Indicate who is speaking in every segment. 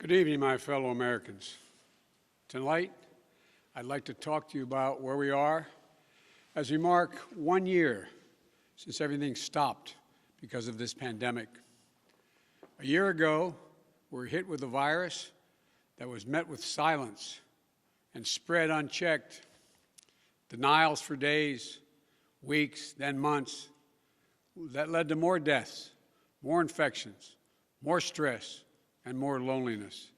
Speaker 1: Good evening, my fellow Americans. Tonight, I'd like to talk to you about where we are as we mark 1 year since everything stopped because of this pandemic. A year ago, we were hit with a virus that was met with silence and spread unchecked. Denials for days, weeks, then months. That led to more deaths, more infections, more stress, and more loneliness.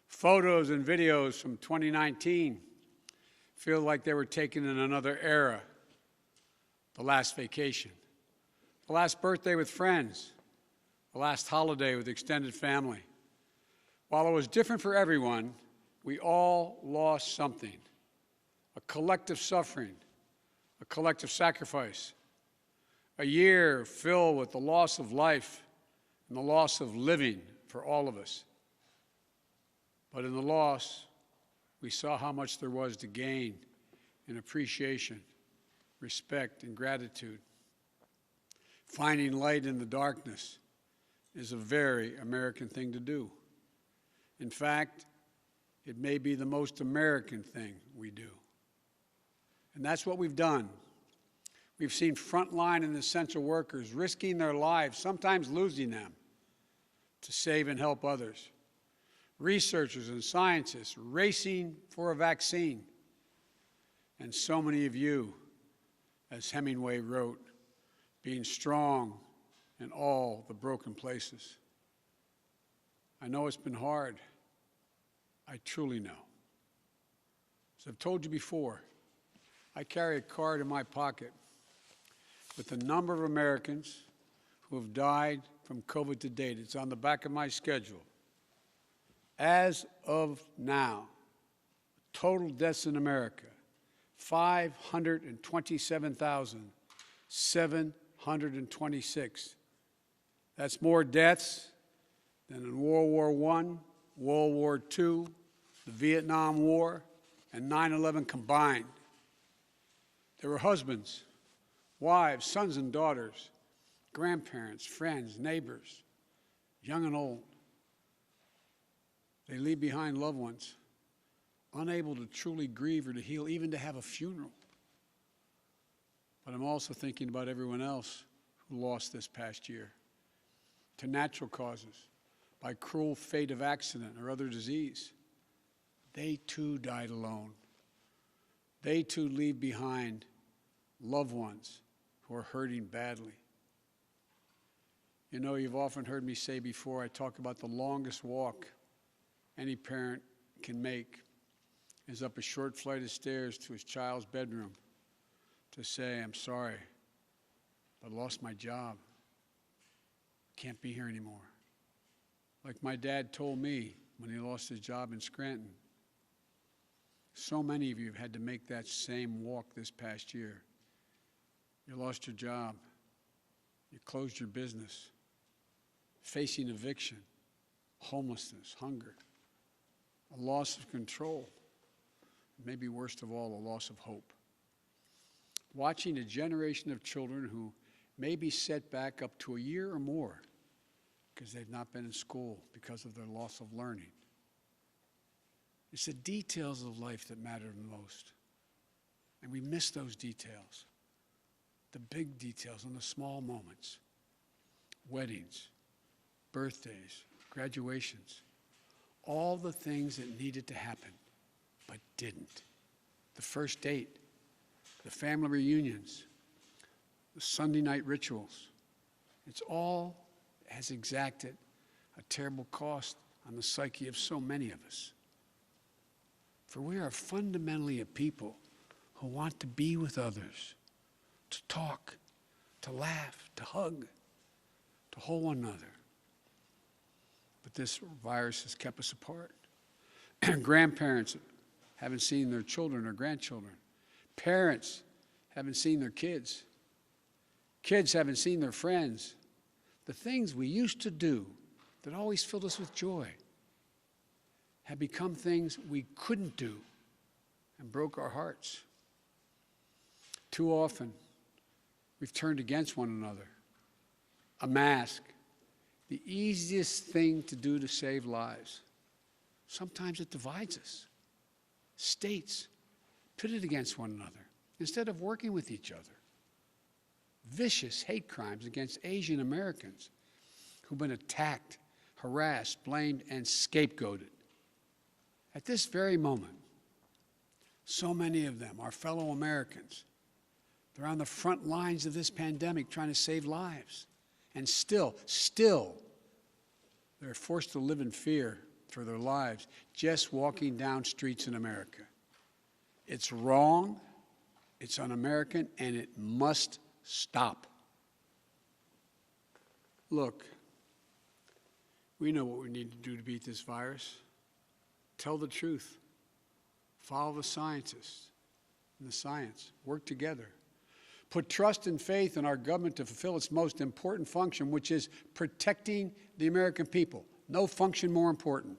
Speaker 1: Photos and videos from 2019 feel like they were taken in another era. The last vacation, the last birthday with friends, the last holiday with extended family. While it was different for everyone, we all lost something. A collective suffering, a collective sacrifice. A year filled with the loss of life and the loss of living for all of us. But in the loss, we saw how much there was to gain in appreciation, respect, and gratitude. Finding light in the darkness is a very American thing to do. In fact, it may be the most American thing we do. And that's what we've done. We've seen frontline and essential workers risking their lives, sometimes losing them, to save and help others. Researchers and scientists racing for a vaccine. And so many of you, as Hemingway wrote, being strong in all the broken places. I know it's been hard. I truly know. As I've told you before, I carry a card in my pocket with the number of Americans who have died from COVID to date. It's on the back of my schedule. As of now, total deaths in America, 527,726. That's more deaths than in World War I, World War II, the Vietnam War, and 9/11 combined. There were husbands, wives, sons and daughters, grandparents, friends, neighbors, young and old. They leave behind loved ones, unable to truly grieve or to heal, even to have a funeral. But I'm also thinking about everyone else who lost this past year to natural causes, by cruel fate of accident or other disease. They too died alone. They too leave behind loved ones who are hurting badly. You know, you've often heard me say before, I talk about the longest walk any parent can make is up a short flight of stairs to his child's bedroom to say, I'm sorry, but I lost my job. Can't be here anymore. Like my dad told me when he lost his job in Scranton. So many of you have had to make that same walk this past year. You lost your job. You closed your business. Facing eviction, homelessness, hunger, a loss of control, maybe worst of all, a loss of hope. Watching a generation of children who may be set back up to a year or more because they've not been in school because of their loss of learning. It's the details of life that matter the most. And we miss those details, the big details and the small moments. Weddings, birthdays, graduations, all the things that needed to happen but didn't. The first date, the family reunions, the Sunday night rituals. It's all has exacted a terrible cost on the psyche of so many of us. For we are fundamentally a people who want to be with others, to talk, to laugh, to hug, to hold one another. But this virus has kept us apart. Grandparents haven't seen their children or grandchildren. Parents haven't seen their kids. Kids haven't seen their friends. The things we used to do that always filled us with joy have become things we couldn't do and broke our hearts. Too often, we've turned against one another. A mask, the easiest thing to do to save lives. Sometimes it divides us. States pitted against one another instead of working with each other. Vicious hate crimes against Asian Americans who've been attacked, harassed, blamed, and scapegoated. At this very moment, so many of them are fellow Americans. They're on the front lines of this pandemic trying to save lives. And still, they're forced to live in fear for their lives just walking down streets in America. It's wrong, it's un-American, and it must stop. Look, we know what we need to do to beat this virus. Tell the truth. Follow the scientists and the science. Work together. Put trust and faith in our government to fulfill its most important function, which is protecting the American people. No function more important.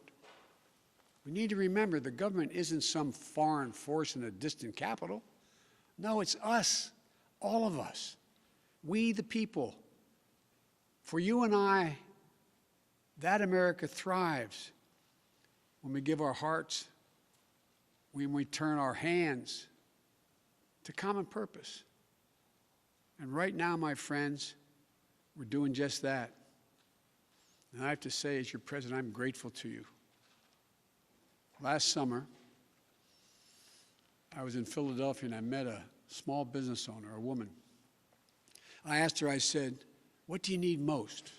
Speaker 1: We need to remember the government isn't some foreign force in a distant capital. No, it's us, all of us. We the people. For you and I, that America thrives when we give our hearts, when we turn our hands to common purpose. And right now, my friends, we're doing just that. And I have to say, as your president, I'm grateful to you. Last summer, I was in Philadelphia and I met a small business owner, a woman. I asked her, I said, what do you need most?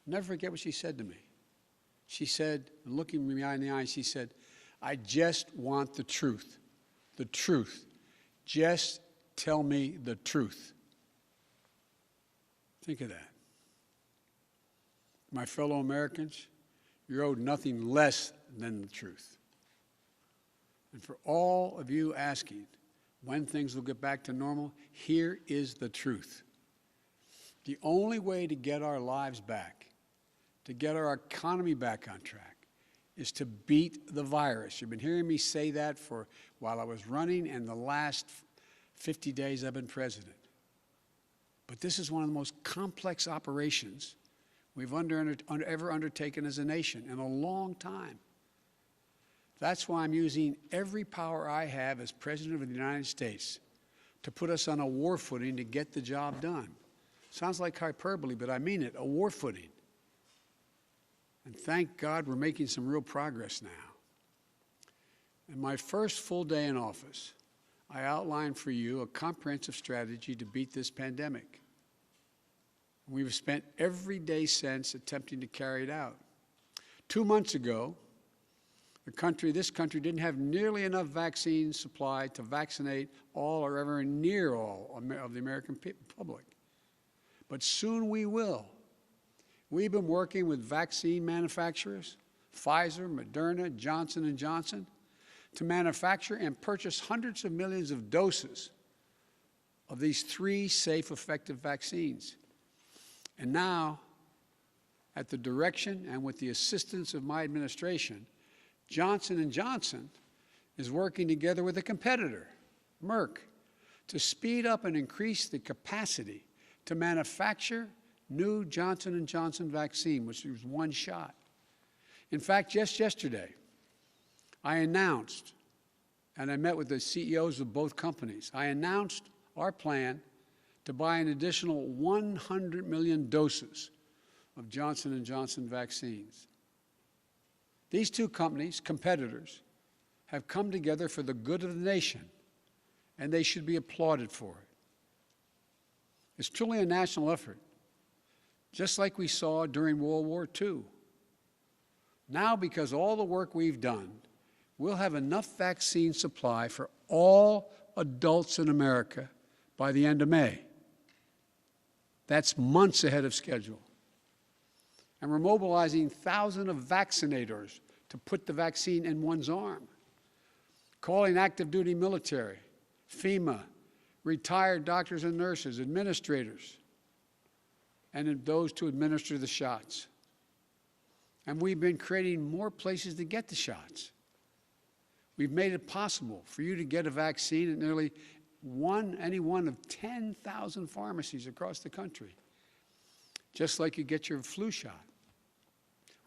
Speaker 1: I'll never forget what she said to me. She said, looking me in the eye, she said, I just want the truth. The truth. Just tell me the truth. Think of that. My fellow Americans, you're owed nothing less than the truth. And for all of you asking when things will get back to normal, here is the truth. The only way to get our lives back, to get our economy back on track, is to beat the virus. You've been hearing me say that for while I was running and the last 50 days I've been president. But this is one of the most complex operations we've ever undertaken as a nation in a long time. That's why I'm using every power I have as President of the United States to put us on a war footing to get the job done. Sounds like hyperbole, but I mean it, a war footing. And thank God we're making some real progress now. In my first full day in office, I outlined for you a comprehensive strategy to beat this pandemic. We've spent every day since attempting to carry it out. 2 months ago, this country didn't have nearly enough vaccine supply to vaccinate all or ever near all of the American public. But soon we will. We've been working with vaccine manufacturers, Pfizer, Moderna, Johnson & Johnson, to manufacture and purchase hundreds of millions of doses of these 3 safe, effective vaccines. And now, at the direction and with the assistance of my administration, Johnson & Johnson is working together with a competitor, Merck, to speed up and increase the capacity to manufacture new Johnson & Johnson vaccine, which is 1 shot. In fact, just yesterday, I announced, and I met with the CEOs of both companies, I announced our plan to buy an additional 100 million doses of Johnson & Johnson vaccines. These 2 companies, competitors, have come together for the good of the nation, and they should be applauded for it. It's truly a national effort, just like we saw during World War II. Now, because of all the work we've done, we'll have enough vaccine supply for all adults in America by the end of May. That's months ahead of schedule. And we're mobilizing thousands of vaccinators to put the vaccine in one's arm, calling active duty military, FEMA, retired doctors and nurses, administrators, and those to administer the shots. And we've been creating more places to get the shots. We've made it possible for you to get a vaccine at nearly any one of 10,000 pharmacies across the country, just like you get your flu shot.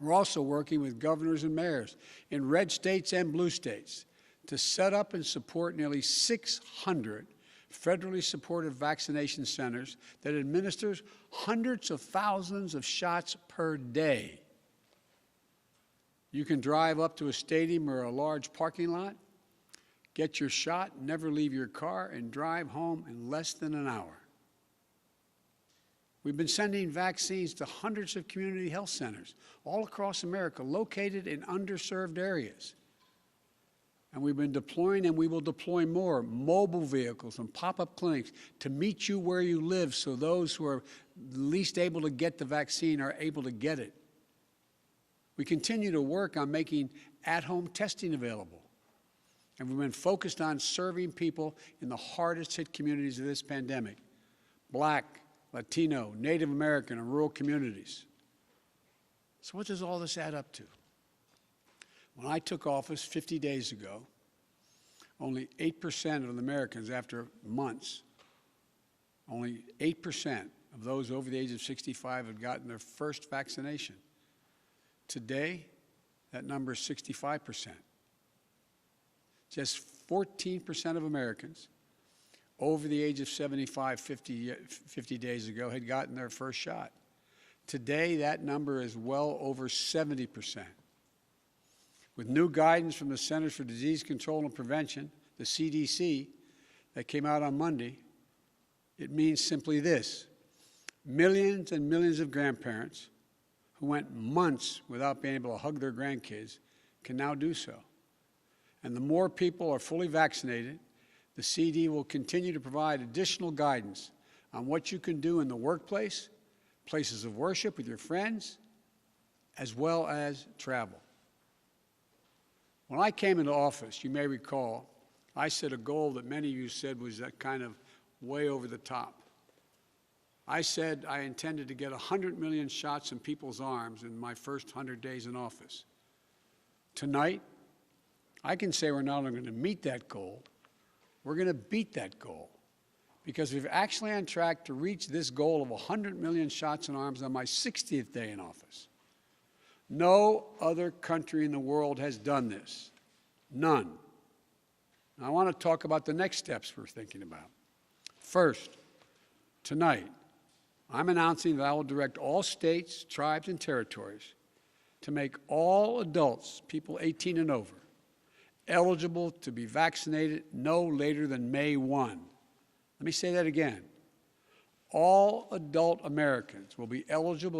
Speaker 1: We're also working with governors and mayors in red states and blue states to set up and support nearly 600 federally supported vaccination centers that administers hundreds of thousands of shots per day. You can drive up to a stadium or a large parking lot, get your shot, never leave your car, and drive home in less than an hour. We've been sending vaccines to hundreds of community health centers all across America, located in underserved areas. And we've been deploying, and we will deploy more, mobile vehicles and pop-up clinics to meet you where you live so those who are least able to get the vaccine are able to get it. We continue to work on making at-home testing available. And we've been focused on serving people in the hardest hit communities of this pandemic: Black, Latino, Native American, and rural communities. So what does all this add up to? When I took office 50 days ago, only 8% of Americans, after months, only 8% of those over the age of 65 had gotten their first vaccination. Today, that number is 65%. Just 14% of Americans over the age of 75 50 days ago had gotten their first shot. Today, that number is well over 70%. With new guidance from the Centers for Disease Control and Prevention, the CDC, that came out on Monday, it means simply this: millions and millions of grandparents who went months without being able to hug their grandkids can now do so. And the more people are fully vaccinated, the CD will continue to provide additional guidance on what you can do in the workplace, places of worship with your friends, as well as travel. When I came into office, you may recall, I set a goal that many of you said was that kind of way over the top. I said I intended to get 100 million shots in people's arms in my first 100 days in office. Tonight, I can say we're not only going to meet that goal, we're going to beat that goal, because we're actually on track to reach this goal of 100 million shots in arms on my 60th day in office. No other country in the world has done this. None. Now, I want to talk about the next steps we're thinking about. First, tonight, I'm announcing that I will direct all states, tribes, and territories to make all adults, people 18 and over, eligible to be vaccinated no later than May 1. Let me say that again. All adult Americans will be eligible